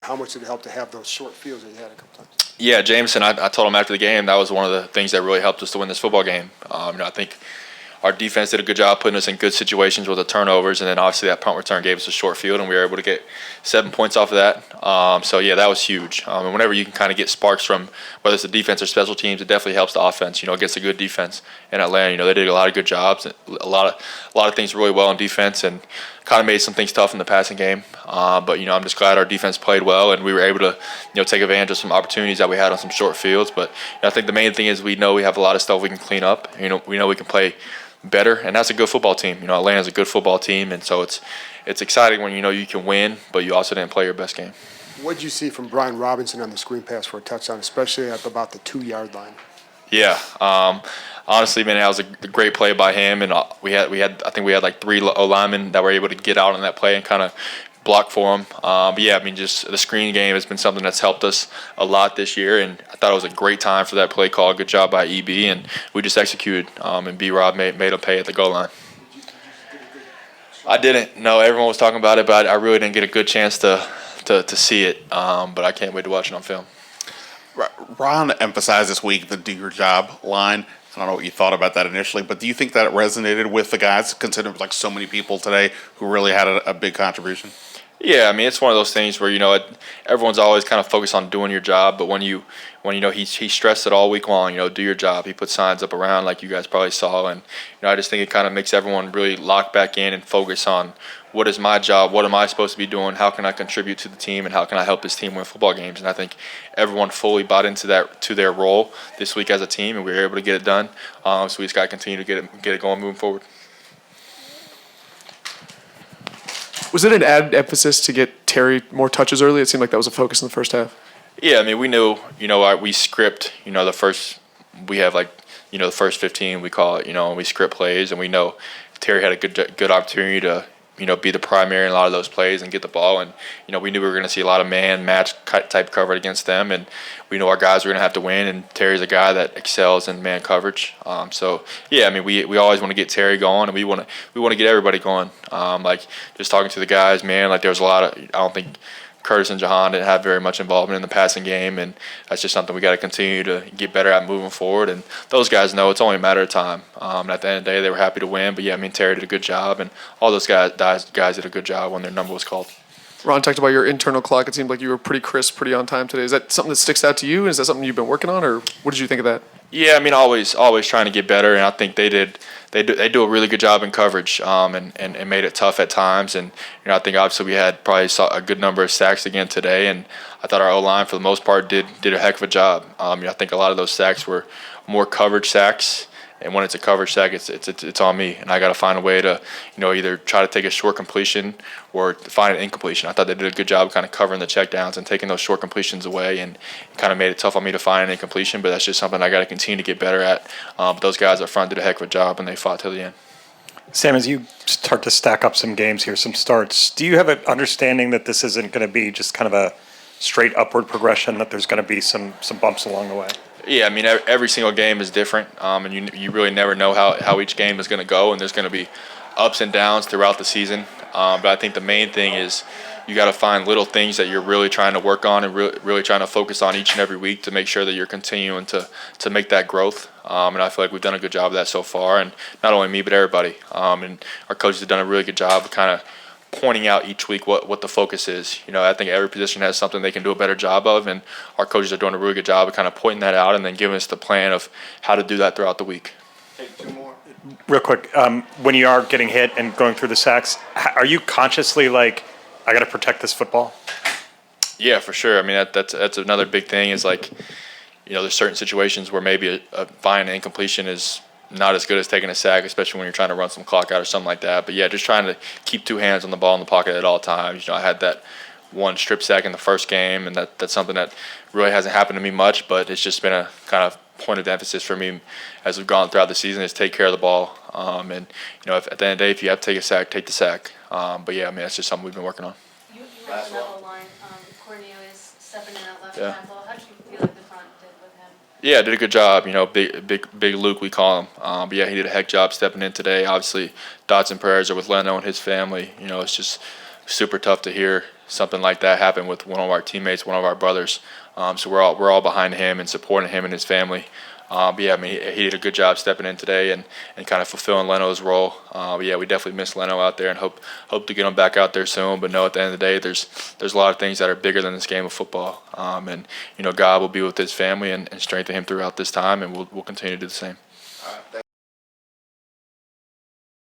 How much did it help to have those short fields that you had a couple times? Yeah, Jameson, I told him after the game that was one of the things that really helped us to win this football game. I think our defense did a good job putting us in good situations with the turnovers, and then obviously that punt return gave us a short field, and we were able to get 7 points off of that. So, yeah, that was huge. And whenever you can kind of get sparks from whether it's the defense or special teams, it definitely helps the offense, against a good defense in Atlanta. They did a lot of good jobs, a lot of things really well in defense, and kind of made some things tough in the passing game. But I'm just glad our defense played well, and we were able to take advantage of some opportunities that we had on some short fields. But I think the main thing is we know we have a lot of stuff we can clean up. We know we can play better, and that's a good football team. Atlanta's a good football team, and so it's exciting when you can win, but you also didn't play your best game. What did you see from Brian Robinson on the screen pass for a touchdown, especially at about the 2-yard line? Yeah, honestly, man, that was a great play by him, and I think we had like 3 O linemen that were able to get out on that play and kind of block for him. But yeah, just the screen game has been something that's helped us a lot this year, and I thought it was a great time for that play call. Good job by EB, and we just executed. And B-Rob made him pay at the goal line. I didn't. No, everyone was talking about it, but I really didn't get a good chance to see it. But I can't wait to watch it on film. Ron emphasized this week the "do your job" line. I don't know what you thought about that initially, but do you think that it resonated with the guys, considering like so many people today who really had a big contribution? Yeah, it's one of those things where everyone's always kind of focused on doing your job, but when he stressed it all week long, do your job. He put signs up around like you guys probably saw, and I just think it kind of makes everyone really lock back in and focus on what is my job, what am I supposed to be doing, how can I contribute to the team, and how can I help this team win football games. And I think everyone fully bought into their role this week as a team, and we were able to get it done. So we just got to continue to get it going moving forward. Was it an added emphasis to get Terry more touches early? It seemed like that was a focus in the first half. Yeah, we knew, we script, we have the first 15, we call it, and we script plays, and we know Terry had a good opportunity to, be the primary in a lot of those plays and get the ball. And, we knew we were going to see a lot of man-match type coverage against them, and we know our guys were going to have to win, and Terry's a guy that excels in man coverage. So, yeah, we always want to get Terry going, and we want to get everybody going. Just talking to the guys, man, there was a lot of – I don't think – Curtis and Jahan didn't have very much involvement in the passing game, and that's just something we got to continue to get better at moving forward. And those guys know it's only a matter of time. And at the end of the day, they were happy to win. But, yeah, Terry did a good job, and all those guys did a good job when their number was called. Ron talked about your internal clock. It seemed like you were pretty crisp, pretty on time today. Is that something that sticks out to you? Is that something you've been working on, or what did you think of that? Yeah, always trying to get better, and I think they do a really good job in coverage, and made it tough at times. And I think obviously we had probably a good number of sacks again today, and I thought our O-line for the most part did a heck of a job. I think a lot of those sacks were more coverage sacks. And when it's a coverage sack, it's on me, and I got to find a way to, either try to take a short completion or find an incompletion. I thought they did a good job kind of covering the checkdowns and taking those short completions away, and kind of made it tough on me to find an incompletion. But that's just something I got to continue to get better at. But those guys up front did a heck of a job, and they fought till the end. Sam, as you start to stack up some games here, some starts, do you have an understanding that this isn't going to be just kind of a straight upward progression, that there's going to be some bumps along the way? Yeah, every single game is different, and you really never know how each game is going to go, and there's going to be ups and downs throughout the season. But I think the main thing is you got to find little things that you're really trying to work on and really trying to focus on each and every week to make sure that you're continuing to make that growth. And I feel like we've done a good job of that so far, and not only me but everybody. And our coaches have done a really good job of kind of pointing out each week what the focus is. I think every position has something they can do a better job of, and our coaches are doing a really good job of kind of pointing that out and then giving us the plan of how to do that throughout the week. Take 2 more. Real quick, when you are getting hit and going through the sacks, are you consciously like, I got to protect this football? Yeah, for sure. That's another big thing is there's certain situations where maybe a fine incompletion is not as good as taking a sack, especially when you're trying to run some clock out or something like that. But yeah, just trying to keep 2 hands on the ball in the pocket at all times. I had that one strip sack in the first game, and that's something that really hasn't happened to me much, but it's just been a kind of point of emphasis for me as we've gone throughout the season is take care of the ball. And if, at the end of the day, if you have to take a sack, take the sack. But yeah, that's just something we've been working on. You mentioned that line, Cornelius stepping in at left tackle. How did you feel like the front did with him? Yeah, did a good job. Big Luke, we call him. But yeah, he did a heck job stepping in today. Obviously, thoughts and prayers are with Leno and his family. It's just super tough to hear something like that happen with one of our teammates, one of our brothers. So we're all behind him and supporting him and his family. But yeah, I mean, he did a good job stepping in today and kind of fulfilling Leno's role. But yeah, we definitely miss Leno out there and hope to get him back out there soon. But no, at the end of the day, there's a lot of things that are bigger than this game of football. And God will be with his family and strengthen him throughout this time, and we'll continue to do the same.